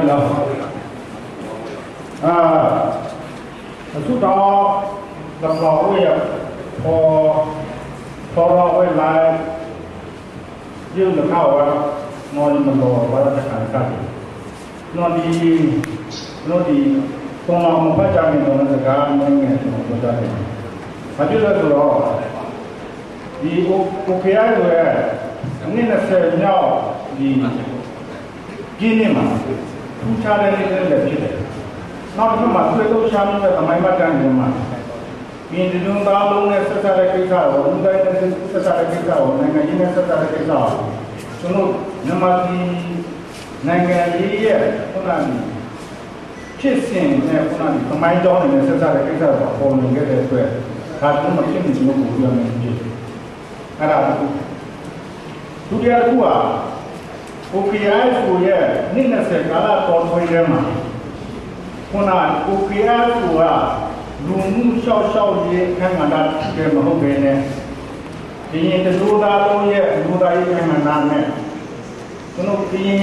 了。到那个位พอเราเวลายื่นกับเขาว่านอนมันรอว่าจะขายกันนอนดีตรงเราพระเจ้ามีตรงนั้นการไม่เงี้ยตรงพระเจ้าพระเจ้าตัวเราดีโอเคเลยนี่น่ะเสียเนาะดีกินนี่มาทุกชาตินี่ก็เลยผิดนอกจากมาช่วยทุกชาติจะทำไมมากันยังมามีในดวงดาวลงในสถานกิจเขาดวงดาวในสถานกิจเขาในงานยิ่งในสถานกิจเขาสนุกนมาที่ในงานนี้คนนั้นคิดสิ่งเนี่ยคนนั้นทำไมจอในสถานกิจเขาคนหนึ่งก็ได้ช่วยถ้าคุณมาคิดถึงมันก็ยังไม่ดีอะไรทุกอย่างกูอ่ะโอเคไอ้กูเนี่ยนี่น่ะเสกอะไรตอนคุยเรื่องมาคนนั้นโอเคไอ้กูอ่ะลุงเช่าเย่แข่งกันได้เกมมาโอเคเนี่ยทีนี้จะดูดาวลงเย่ดูดาวเย่แข่งกันได้เนี่ยสนุกทีนี้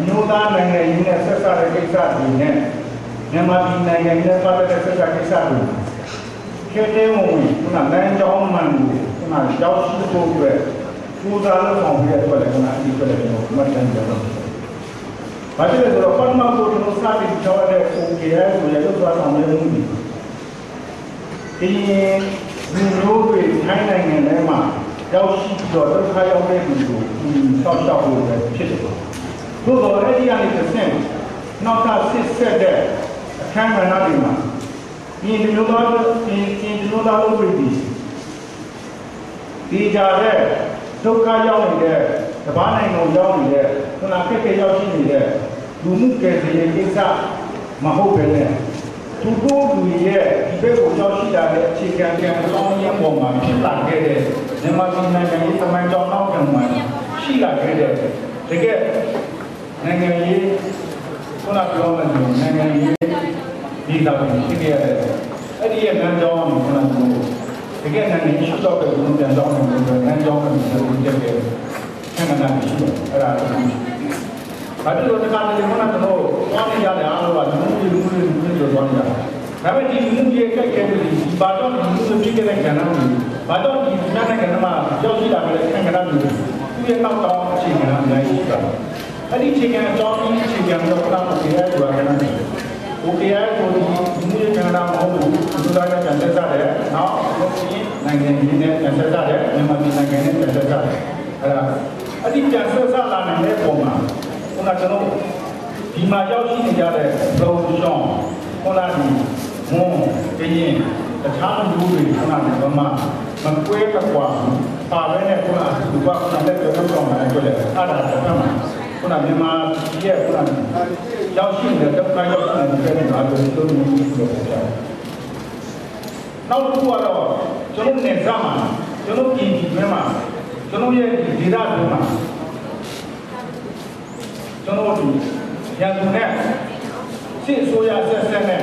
นูดาวในเงี้ยเนี่ยเสษาเรื่องกิจการดีเนี่ยเนี่ยมาที่ในเงี้ยเนี่ยก็เป็นเสษากิจการดีแค่เดียวมั้งคนนั้นแม่จ้องมันคนนั้นเจ้าชิโก้ด้วยดูดาวของเย่ตัวเล็กคนนั้นที่ตัวเล็กคนนั้นมันจะ Macam itu, kalau mana pun kita sahaja jawab dia okey, boleh tu tuan orang yang mungkin. Ini dulu China ni mana, jauh sih jauh tu kaya orang dulu, sah boleh cerita. Tu orang dia ni tersen, nak sih dia, kan mana dia mana. Ini dulu dah beri. Di jalan, tu kaya orang dia, sebab ni orang dia, tu nak kaya orang dia. လူမှုကယ်ဆယ်ရေးကိစ္စမဟုတ်ပဲနဲ့သူတို့လူရဲ့ဒီဘက်ကိုရောက်ရှိလာတဲ့အခြေခံကံကောင်းခြင်းပေါ်မှာဖြစ်လာခဲ့တဲ့မြန်မာပြည်နိုင်ငံရေးသမိုင်းကြောင်းနောက်ပြန်မှာရှိလာခဲ့တဲ့တကယ်နိုင်ငံရေးခုနပြောမှဆိုနိုင်ငံရေးဒီလာပြီးဖြစ်ခဲ့တဲ့အဲ့ဒီရဲ့လမ်းကြောင်းကိုခုနကတကယ်နိုင်ငံရေးရှုထောင့်ပဲဘုံပြန်ကြောင်းနဲ့လမ်းကြောင်းနဲ့ပြန်တက်ခဲ့ဆန္ဒနာရှိတယ်အဲ့ဒါကိုဘာလို့ဒီကောင်လေးကတော့သွားနေရတယ်အားလုံးကလူတွေသွားနေရတယ်။ဒါပေမဲ့ဒီလူတွေကြိုက်ခဲ့ပြီးဘာတော့လူတွေပြည့်တဲ့ကဏ္ဍမျိုးဘာတော့ဒီညနေကဏ္ဍမှာကြောက်ရှိတာပဲခံကြတာမျိုးသူရဲ့နောက်တော့အခြေခံအများကြီးရှိတာ။အဲ့ဒီအခြေခံအကြောင်းကြီးအခြေခံတော့ကတော့ဒီရဲဆိုတာကလည်း OKI ကိုဒီမျိုးကဏ္ဍမဟုတ်ဘူးသူကလည်းကျန်တဲ့စားတယ်။နောက်ဒီနိုင်ငံကြီးနဲ့ကျန်တဲ့စားတယ်မြန်မာပြည်နိုင်ငံနဲ့ကျန်တဲ့စားတယ်။အဲ့ဒီကျန်တဲ့စားလာတဲ့ပုံမှာခုနကျွန်တော်ဒီမှာရောက်ရှိနေကြတဲ့ production ခုနဒီမွန်ကရင်တခြားလူတွေခုနကဘာမှမကွဲကွာပါပဲနဲ့ခုနဒီကခုနလက်ပြောတော့မှလည်းအဲ့ဒါတော့ခုနမြန်မာပြည်ရဲ့ခုနရောက်ရှိနေတဲ့ဒုက္ခရောက်နေတဲ့ဘာလို့တို့မျိုးလို့ပြောတာနောက်တစ်ခုကတော့ကျွန်တော်နေစားမှာကျွန်တော်ပြည်ပြည်မှာကျွန်တော်ရဲ့ဒေသတွေမှာကျွန်တော်တို့ရန်ကုန်နဲ့စစ်ဆိုရဆက်နဲ့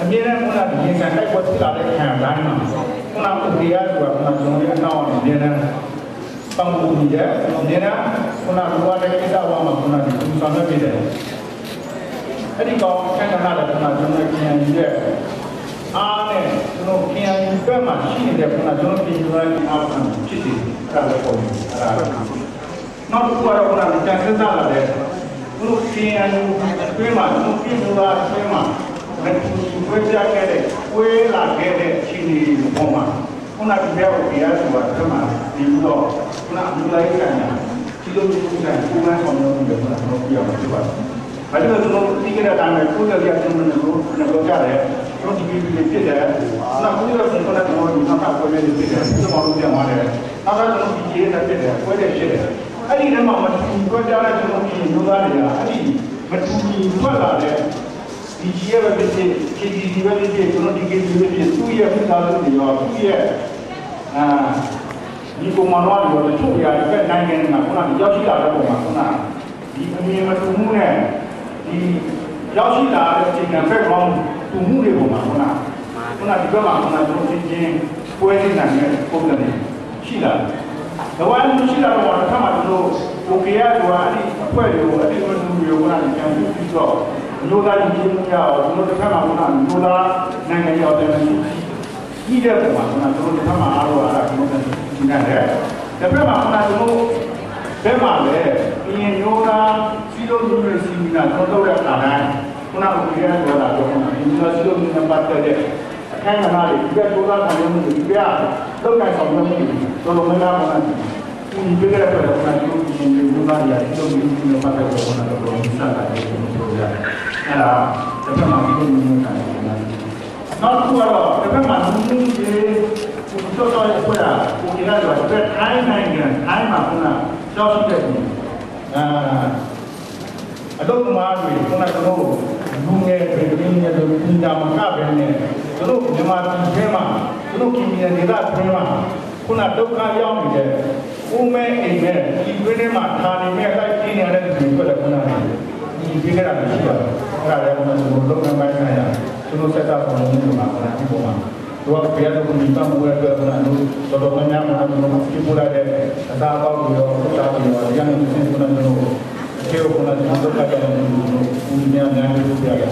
အမြဲတမ်းခုနကရင်ဆိုင်တိုက်ပွဲဖြစ်လာတဲ့ခံတိုင်းမှာခုနကဒီရဆိုတာခုနကျွန်တော်ရဲ့အနောက်အမြဲတမ်းပံ့ပိုးနေတယ်အမြဲတမ်းခုနကဘာတဲ့ကိစ္စဝါမှာခုနကသူဆောင်ရွက်နေတယ်အဲ့ဒီကောင်ခံရတာလည်းခုနကျွန်တော်ပြန်ယူတဲ့အားနဲ့ကျွန်တော်ပြန်ယူဘက်မှာရှိနေတဲ့ခုနကျွန်တော်ပြန်ယူရတဲ့အားဖြင့်ဖြစ်တယ်အဲ့ဒါလည်းပုံအဲ့ဒါနောက်တစ်ခုကတော့ခုနကကြံစည်လာတဲ့ဘုလို့ခင်အယူတွင်းမှာဘုလို့ပြည်သူသားတွင်းမှာဘယ်သူဝေးကြခဲ့တဲ့ဝေးလာခဲ့တဲ့အခြေအနေပေါ်မှာခုနကပြောပြရဆိုတာကမှဒီလိုခုနအမှုလိုက်ခံရဒီလိုမျိုးကပုံမှန်ဆောင်ရွက်နေတယ်ဆိုတာတော့ပြောမှာဖြစ်ပါတယ်။အဲဒီလိုကျွန်တော်ဒီကနေ့တိုင်းမှာကိုယ်တော်ရကျွန်တော်တို့ကြတယ်ကျွန်တော်ဒီပြည်ပြည်ဖြစ်တယ်။နောက်ကိုယ်တော်ကတော့ကျွန်တော်ဒီနောက်ပွဲလေးဖြစ်တယ်ကျွန်တော်တို့ပြန်သွားတယ်။နောက်တော့ကျွန်တော်ဒီရေးနဲ့ဖြစ်တယ်ပွဲတဲ့ဖြစ်တယ်။အဲ့ဒီထဲမှာမတူကြကြတဲ့ကျွန်တော်ဒီလူသားတွေကအဲ့ဒီမတူထွက်လာတဲ့ဒီကြီးရဲ့ပဲဖြစ်ဖြစ်ဒီပဲဖြစ်ကျွန်တော်ဒီကိစ္စတွေဖြစ်သူ့ရဲ့ဖြစ်လာလို့ဒီရောသူ့ရဲ့ဒီပုံမှန်တော့ဒီလိုထုတ်ရတဲ့နိုင်ငံမှာခုနကရောက်ရှိလာတဲ့ပုံမှာခုနဒီအမြင်မတူမှုနဲ့ဒီရောက်ရှိလာတဲ့အခြေခံ background တူမှုတွေပုံမှာခုနဒီဘက်မှာခုနကျွန်တော်ချင်းပွဲနေနိုင်တဲ့ပုံစံတွေရှိလာတယ်။ဒါဝိုင်းလို့ရှိလာတော့အခါမှာကျွန်တော် OK ရဆိုတာအဲ့ဒီအဖွဲ့တွေကိုအဲ့ဒီလူတွေကပြန်ပြီးတော့မျိုးသားညီမှုရအောင်ကျွန်တော်တစ်ခါမှမျိုးသားနိုင်ငံရောက်တယ်ကြီးတဲ့ပုံမှာကျွန်တော်တစ်ခါမှအားလို့အားကျွန်တော်ဒီနေ့လည်းဒါပေမဲ့ကျွန်တော်ဘယ်မှာလဲအရင်မျိုးသားစီလိုလူတွေစီမီနာကျွန်တော်တို့ရတာတိုင်းခုနကပြောရတာတော့ဒီလိုစီလိုလူတွေပတ်သက်တဲ့အခမ်းအနားတွေဒီကမျိုးသားခံရမှုတွေပြလောက်တိုင်းဆောင်ရွက်မှုတွေတော်တော်များများဒီပြည့်တဲ့ဘက်ကတော့ကျွန်တော်ဒီမျိုးသားတွေစီလိုလူတွေပတ်သက်တဲ့ပုံစံတော့စတာတယ်ကျွန်တော်ပြောရတယ်အဲ့ဒါတစ်ခါမှဒီလိုမျိုးခံရတယ်နောက်တစ်ခုကတော့တစ်ခါမှလူတွေတော်တော်ရခွာကိုကြီးကတော့တဲ့အိုင်းနိုင်ငံအိုင်းမှာခုနကြောက်တဲ့လူအတော့မားတွေခုနကတော့လူငယ်တွေပြင်းနေတယ်ဒီတာမကပဲနဲ့တို့မြန်မာပြည်ထဲမှာတို့ပြည်နယ်ဒေသထဲမှာခုနဒုက္ခရောက်နေတဲ့ဦးမဲအိမ်နဲ့ဒီတွင်းထဲမှာဌာနေမဲ့လိုက်ပြင်းနေတဲ့လူတွေလည်းခုနဒီပြင်းနေတာရှိပါတယ်အဲ့ဒါလည်းကျွန်တော်တို့လုပ်နိုင်ပိုင်းဆိုင်ရာကျွန်တော်စက်တာပေါ်နေလို့မှာဒီပေါ်မှာတော့ဘယ်လိုကိုမိသားစုရဲ့အတွက်ကတော့တော်တော်များများကျွန်တော်ပြပို့ရတဲ့အသာပေါက်ပြီးတော့တားပြီးတော့ရန်ကုန်စင်ကကျွန်တော်ကျေကိုကျွန်တော်တို့ကကြတယ်ဦးများများလို့ပြောရတယ်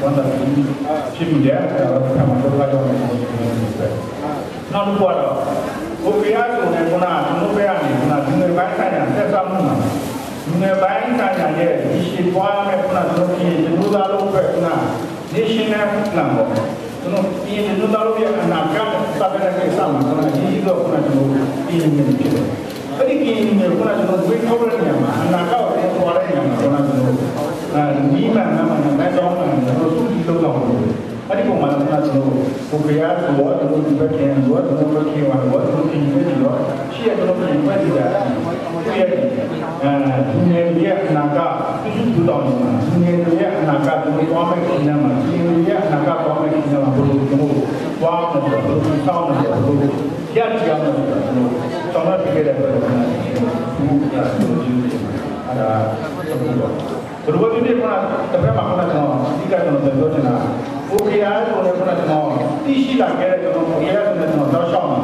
ဝန်တာဖြစ်မိတယ်တော့ကျွန်တော်တို့ကတော့နောက်တစ်ခုကတော့ဘုရားဆိုတဲ့ခုနကကျွန်တော်ပြရနေခုနဒီနေ့ပိုင်းဆိုင်ရာဆက်စပ်မှုမှာဒီနေ့ပိုင်းဆိုင်ရာရဲ့ဒီရှိပွားမဲ့ခုနတို့ဒီလူသားလုံးပဲခုန national plan ပေါ့ကျွန်တော်ဒီလူသားလုံးရဲ့အနာဂတ်စပယ်တဲ့ကိစ္စမှာကျွန်တော်ဒီလိုခုနကျွန်တော်ဒီနေ့ဖြစ်တယ်အဲ့ဒီကိန်းမျိုးခုနကျွန်တော်ဝေထောက်ရတဲ့နေရာမှာအနာဂတ်ကိုပေါ်တဲ့နေရာမှာကျွန်တော်ဒီမှန်မှန်နဲ့တော့မှန်ကျွန်တော်သူ့ဒီလိုတော့အဲ့ဒီပုံမှာကျွန်တော်ဘုရားဆိုတော့ကျွန်တော်ဒီဘက်ကျန်တော့ကျွန်တော်ခေဝါတော့ကျွန်တော်ဒီဘက်ကျတော့ရှိရတော့ဒီဘက်ကျတာဒီရဲ့အနာဂတ်သူ့တော်မှာဒီရဲ့အနာဂတ်ကိုသွားမဲ့ကိန်းမှာဒီရဲ့အနာဂတ်သွားမဲ့ကိန်းမှာဘုရားကျွန်တော်ဝါမယ်ဘုရားဆောင်းမယ်ဘုရားရကြရမယ်ကျွန်တော်ပြခဲ့တဲ့ဘုရားသူကသူကြည့်အဲ့ဒါဘုရားဒီနေ့ကတပည့်မှာကျွန်တော်ဒီကကျွန်တော်ပြောချင်တာဘုရားဆိုတဲ့ကျွန်တော်သိရှိလာခဲ့တဲ့ကျွန်တော်ဘုရားဆိုတဲ့ကျွန်တော်တောက်လျှောက်မှာ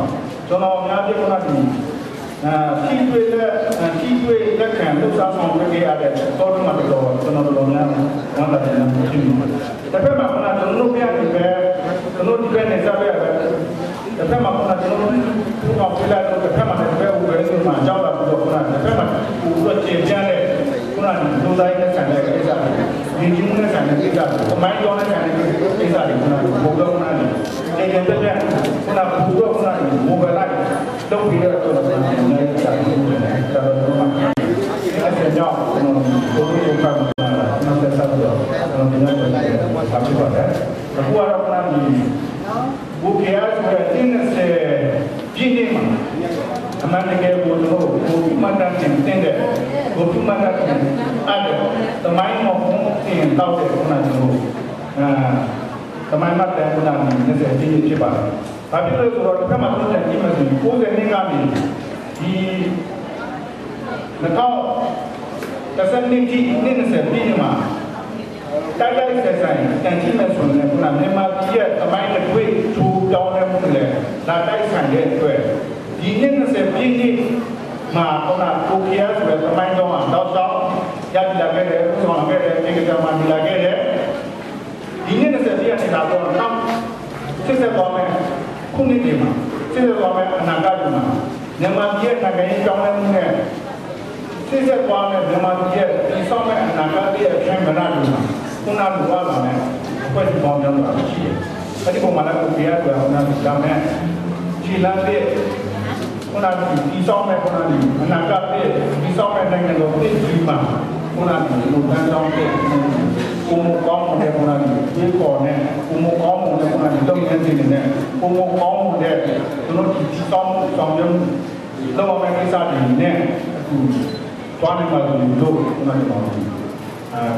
ကျွန်တော်အများကြီးခုနကဒီတွေ့လက်ခံလှုပ်ရှားဆောင်ခဲ့ရတဲ့တော်တော်မှတော့ကျွန်တော်တို့များဝန်တာတယ်ရှိပြီ။တစ်ဖက်မှာခုနကျွန်တော်တို့ပြနေပဲကျွန်တော်ဒီဘက်နဲ့စားပဲတစ်ဖက်မှာခုနကျွန်တော်တို့တော့ပြလာတော့တစ်ဖက်မှာတစ်ဖက်ဦးပဲဆိုမှကြောက်လာပြီးတော့ခုနတစ်ဖက်မှာဦးတော့ကျင်ပြတဲ့ခုနဒီလူတိုင်းနဲ့ဆန်တဲ့ကိစ္စတွေဒီကျင်းနဲ့ဆန်တဲ့ကိစ္စတွေအမိုင်းတော်နဲ့ဆန်တဲ့ကိစ္စတွေခုနဘုရားခုနဒီကျင်တဲ့ခုနဘုရားခုနမိုဘိုင်းလိုက်တော့ပြီးတော့ကျွန်တော်တို့လည်းကြာနေတယ်တော်တော်များများအဲ့ဒါကြောင့်ကျွန်တော်တို့ကနောက်ဆက်ဆက်တော့ကျွန်တော်တို့လည်းဆက်ဖြစ်ပါတယ်အခုကတော့ခုနဒီဘုရားဆိုတဲ့တင်းနဲ့ပြင်းနေမှာအမှန်တကယ်ကိုတို့ဘုမှတ်တမ်းတင်တဲ့ဘုမှတ်တမ်းအဲ့ဒါတမိုင်းမဟုတ်တင်တော့တဲ့ခုနတို့တမိုင်းမှတ်တဲ့ခုန20ပြည့်ဖြစ်ပါတယ်ဘာဖြစ်လို့ဆိုတော့ဒီကမှာတော့ဒီမှာဆို90နှစ်ကနေဒီ2020တိ20ပြည့်မှာတိုက်ရိုက်ဆက်ဆိုင်တန်ကြီးမဲ့ဆိုရင်ခုနမြန်မာပြည်ရဲ့တမိုင်းတစ်ခွေထူတောင်းတဲ့မှုလေလာတိုက်ဆိုင်တဲ့အတွက်ဒီ20ပြည့်မှာခုနကိုကီယာဆိုတဲ့တမိုင်းတော့တော့ရပြလာခဲ့တယ်ဆောင်းခဲ့တယ်ဒီကမှာဒီလာခဲ့တယ်ဒီ20ပြည့်နေတာတော့နောက်စစ်ဆက်သွားမယ်ခုနှစ်ဒီမှာစစ်ဆက်သွားမယ်အနာဂတ်မှာမြန်မာပြည်ရဲ့နိုင်ငံရေးကြောင်းလဲမှုနဲ့စစ်ဆက်သွားမယ်မြန်မာပြည်ရဲ့ဒီဆောင်မဲ့အနာဂတ်ရဲ့အခံမရဘူးမှာခုနကလိုပါမယ်အဖွဲ့ဒီပေါင်းတော့ရှိတယ်အဲ့ဒီပုံမှာလည်းကိုပြရတော့ခုနကဒါမဲ့ခြေလမ်းတဲ့ခုနကဒီဆောင်မဲ့ခုနကအနာဂတ်ရဲ့ဒီဆောင်မဲ့နိုင်ငံတော်ပြည်ကြီးမှာခုနကလူတန်းဆောင်တဲ့ကိုမကောင်းတဲ့ခုနကဒီပေါ်နဲ့ကိုမကောင်းတဲ့ခုနကလုပ်ငန်းတွေနဲ့ကိုမကောင်းတဲ့ကျွန်တော်ဒီဆောင်ရုံးလောက်မဲ့ကိစ္စတွေနဲ့အခုသွားနေမှာလို့ခုနကဘုရား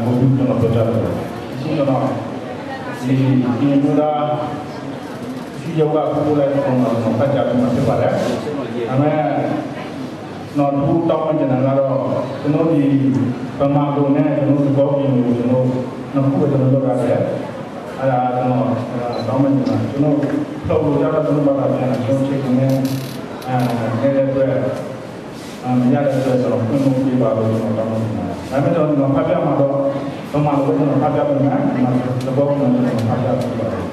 ကျွန်တော်ပြောကြတယ်ဒီတော့ဒီဘူရာဒီယောဂကိုလည်းကျွန်တော်ဖတ်ကြပြီးမှဖြစ်ပါတယ်အမေနော်သူတောင်းမှကျန်တာတော့ကျွန်တော်ဒီပမာကုန်နဲ့ကျွန်တော်ဒီကောင်းကြီးကိုကျွန်တော်နောက်ခုကျွန်တော်လုပ်ရတယ်အဲ့ဒါကျွန်တော်တောင်းမှကျန်တာကျွန်တော်လှုပ်လို့ရတာကျွန်တော်ပါတာပြန်ကျွန်တော်ချိန်နေနေတဲ့အတွက် မရတဲ့အတွက်ဆိုတော့ခွင့်ပြုပေးပါလို့ကျွန်တော်တောင်းပန်ပါတယ်ဒါပေမဲ့ကျွန်တော်ဖတ်ပြမှာတော့ဘာမှလို့ကျွန်တော်ဖတ်ပြပေးမယ်သဘောကတော့ကျွန်တော်ဖတ်ပြပေးပါတယ်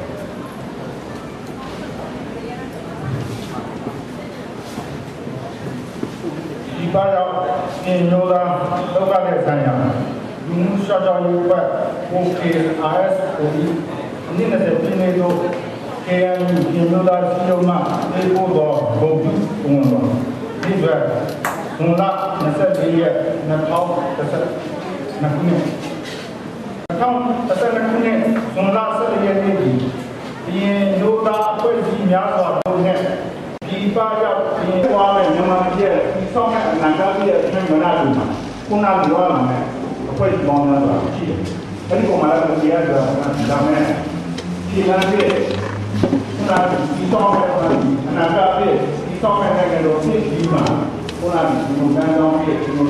ဒီပါရောက်အင်းရောသာလောကတဲ့ဆိုင်ရာလူမှုရှာကြောင်းရေးဘက် OKRS ကိုဒီနေ့နဲ့ပြည်နယ်တို့ KNU ပြည်နယ်သားစီယုံမှာဒီပေါ်တော့ဘုံပြုပုံတော့ဒီအတွက်ဘုံလာ24ရက်2012ခုနှစ်2012ခုနှစ်ဘုံလာ17ရက်နေ့ဒီမျိုးသားအဖွဲ့အစည်းများစွာတို့နဲ့ဒီပါရောက်ဒီပွားမဲ့မြန်မာပြည်ဒီဆောင်မဲ့အနာဂတ်ရဲ့အထင်မနာလို့ခုနကပြောရမယ်အဖွဲ့အစည်းပေါင်းများစွာရှိတယ်အဲဒီပုံမှာလည်းတရားဆိုတာဒါမဲ့ဒီလမ်းရဲ့ခုနကဒီဆောင်မဲ့အနာဂတ်ရဲ့ဒီဆောင်မဲ့နိုင်ငံတော်ဖြစ်ပြီးမှခုနကဒီမကန်တော်ရဲ့ဒီလို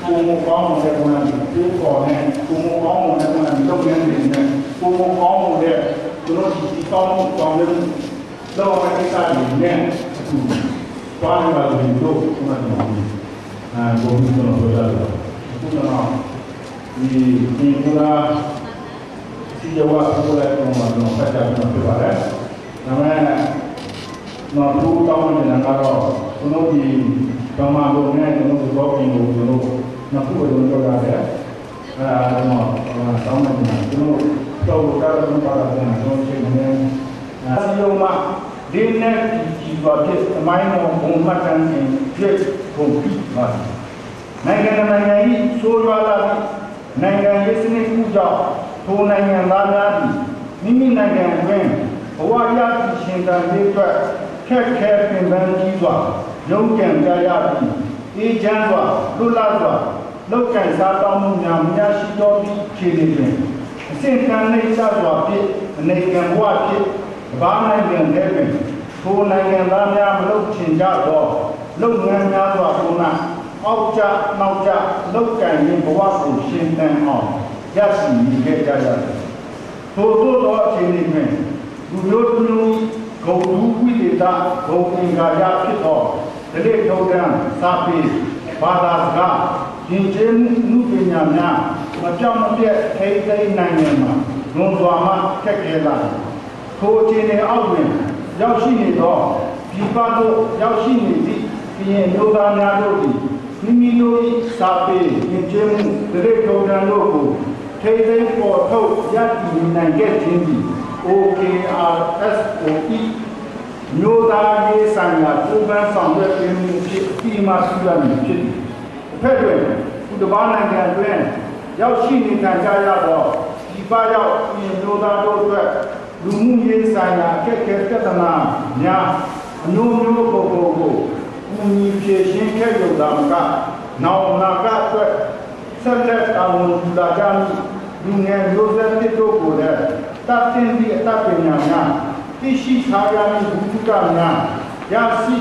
ပုံမကောင်းတဲ့ခုနကဒီပေါ်နဲ့ပုံမကောင်းတဲ့ခုနကဒီလုပ်ငန်းတွေနဲ့ပုံမကောင်းတဲ့သူတို့ဒီဆောင်ကောင်းတဲ့တော့အကိစ္စတွေနဲ့အခုဘာလို့လဲလို့ခုနကဘုံကျွန်တော်ပြောတာခုနကဒီကူလာစီယဝါကိုလည်းကျွန်တော်ဖတ်ကြားပြပြပါတယ်။ဒါမဲ့တော့သူတောင်းနေတာကတော့ကျွန်တော်ဒီဗမာလူနဲ့ကျွန်တော်ဘောပင်ကိုကျွန်တော်နှစ်ခုလုံးပြောရတယ်။အဲဒါတော့တောင်းနေတာကျွန်တော်တော့ကားတော့ပါတာကျွန်တော်ချိန်နေစီယဝါဒီနေ့ဒီဘာဖြစ်အမိုင်းကိုဘုံမှတ်တမ်းပြင်ပြည့်ဖို့ပြီးပါတယ်။နိုင်ငံကြီးဆိုးရွားလာနိုင်ငံရေးစနစ်ကူကြောင့်ထိုနိုင်ငံသားများသည်မိမိနိုင်ငံတွင်ဘဝရည်ရှင်တန်ရေးအတွက်ခက်ခဲပင်ပန်းကြီးစွာရုန်းကန်ကြရပြီးအေးချမ်းစွာလွတ်လပ်စွာလောက်ကင်စားတောင်းမှုများများရှိသောခြေနေတွင်အစဉ်ကံနှိမ့်ချစွာဖြင့်အနေကံဘဝဖြင့်ဘာနိုင်ငံထဲတွင်ထိုနိုင်ငံသားများမလုပ်ချင်ကြသောလုပ်ငန်းများစွာကိုနာအောက်ကျနောက်ကျလောက်ကင်ရင်ဘဝကိုရှင်သန်အောင်ရရှိနေခဲ့ကြရတယ်။ထို့သောအခြေအနေတွင်လူမျိုးသူမျိုးဂုဏ်ထူးဝိသေသဂုဏ်အင်္ဂါရဖြစ်သောဒလိထုတ်တန်းစာပေဘာသာစကားယဉ်ကျေးမှုပညာများမပြောင်းမပြတ်ထိန်းသိမ်းနိုင်ရမှာလွန်စွာမှခက်ခဲလာတယ်။ထိုအခြေအနေအောက်တွင်ရောက်ရှိနေသောဒီပါတို့ရောက်ရှိနေသည့်ပြည်မျိုးသားများတို့သည်မိမိတို့၏စာပေယဉ်ကျေးမှုဒလိထုတ်တန်းတို့ကိုထိန်းသိမ်းပေါ်ထုတ်ရည်တည်နိုင်ခဲ့ခြင်းသည် OKRSOE မျိုးသားရေးဆိုင်ရာပူးပေါင်းဆောင်ရွက်ခြင်းဖြစ်ပြီးမှရှိရမည်ဖြစ်သည်။ဖက်တွင်ဥဒဘာနိုင်ငံတွင်ရောက်ရှိနေကြရသောဒီပါရောက်မျိုးသားတို့အတွက်လူမှုရေးဆိုင်ရာအခက်အခဲပြဿနာများအမျိုးမျိုးကိုကူညီဖြေရှင်းခဲ့ရုံသာမကနောက်အနာဂတ်အတွက်ဆက်လက်တာဝန်ယူလာကြမည်လူငယ်မျိုးဆက်တစ်တို့ကိုလည်းတတ်သိသည့်အတတ်ပညာများသိရှိထားရမည့်ဘုဒ္ဓများရရှိ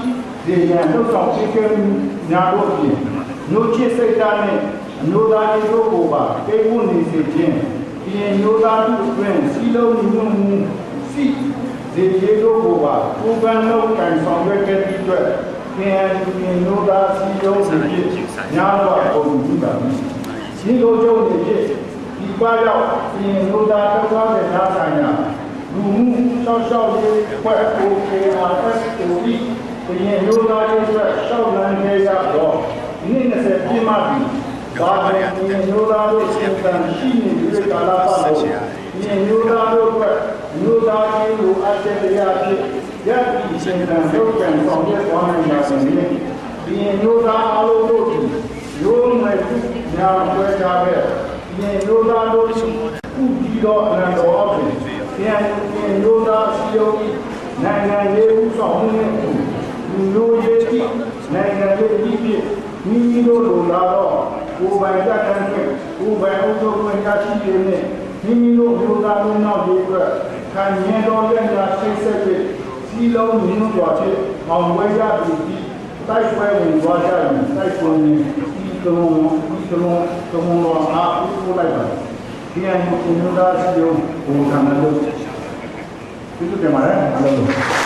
စေရန်လှုပ်ဆောင်ပေးခဲ့မှုများတို့ဖြင့်မျိုးချစ်စိတ်ဓာတ်နှင့်အမျိုးသားရေးတို့ကိုပါတိတ်ဝတ်နေစေခြင်းဒီမျိုးသားတို့အတွင်းစီလုံးညီမှုစီစေရေးတို့ကိုပါပူပန်လုပ်ကံဆောင်ရွက်ခဲ့သည့်အတွက်KNUမျိုးသားစီလုံးစီဖြစ်များစွာပုံပြုပါမည်ဒီလိုကြုံနေဖြစ်ဒီပါရောက်မျိုးသားတော်တော်များများဆိုင်ရာလူမှုရှောက်ရှောက်ရေးဖွဲ့ OKRSOE ပြည်မျိုးသားရေးအတွက်ရှောက်လန်းခဲ့ရတော့ဒီနေ့20ပြည့်မှပြီဘာပဲမျိုးသားတို့စံတန်ရှိနေတဲ့ကာလပတ်လို့ဒီမျိုးသားတို့အတွက်မျိုးသားရေးကိုအကျဉ်းတရားဖြစ်ရည်စံတန်တို့ကံဆောင်ရွက်သွားနိုင်ပါစေ။ဒီမျိုးသားအလုံးတို့ရိုးမယ်သူများဆွဲကြပဲဒီမျိုးသားတို့ဥဒီတော်အနန္တော်အပြင်ပြန်မျိုးသားစီယုံနိုင်ငံရေးဥဆောင်မှုနဲ့လူမျိုးရေးတိနိုင်ငံရေးဒီဖြစ်မိမိတို့လိုလာတော့ကိုယ်ပိုင်တက်တဲ့ကိုယ်ပိုင်အုပ်ချုပ်ခွင့်ရရှိရတဲ့မိမိတို့မျိုးသားတို့နောက်ရေးအတွက်ခံမြင်တော်တဲ့ညာဆိတ်ဆက်ပြီးစီလုံးမြင့်စွာဖြင့်အောင်ဝဲရပြီးတိုက်ပွဲဝင်သွားကြရင်တိုက်ပွဲနဲ့ဒီကလုံးတော့အားကိုလိုက်ပါဒီအမှုမျိုးသားစီယုံဘုံခံလို့ဒီလိုကြမှာလေအားလုံး